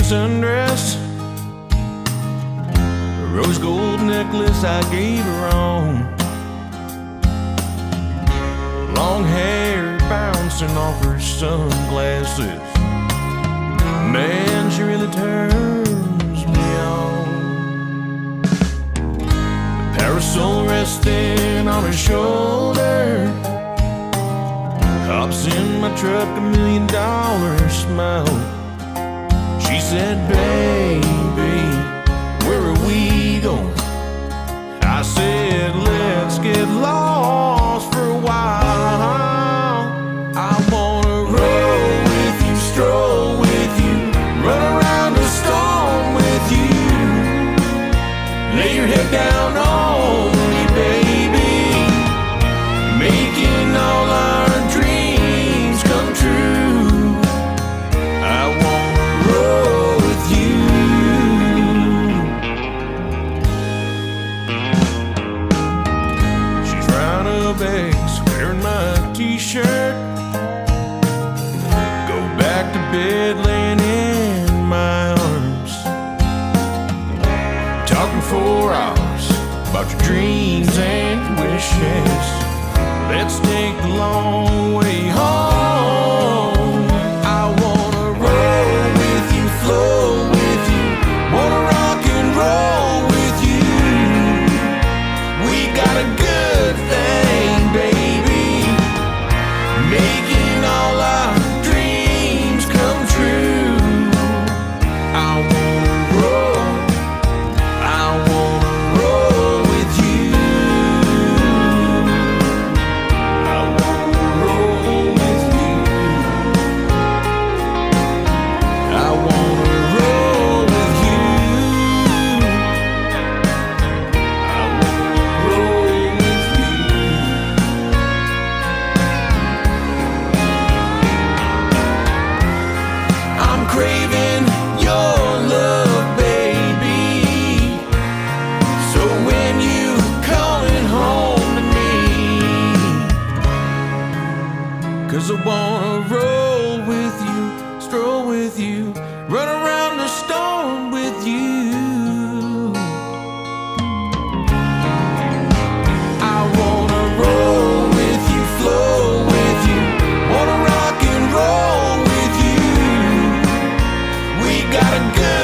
sundress, a rose gold necklace I gave her on, long hair bouncing off her sunglasses. Man, she really turns me on. The parasol resting on her shoulder, hops in my truck, $1 million smile. She said, baby, where are we going? I said, let's get lost for a while. I wanna roll with you, stroll with you, run around the storm with you. Lay your head down on me, baby, making all our dreams come true. I wanna roll with you. She's round up eggs, wearing my t-shirt. Go back to bed, laying in my arms, talking for hours about your dreams and wishes. Let's take the long way home. I wanna roll with you, flow with you, wanna rock and roll with you. We got a good thing, baby, making all our dreams come true. I wanna roll with you. I wanna roll with you. I wanna roll with you. I wanna roll with you. I'm craving your love, baby. So when you calling home to me, 'cause I wanna roll with you, stroll with you, run around the storm with you. I wanna roll with you, flow with you, wanna rock and roll with you. We got a good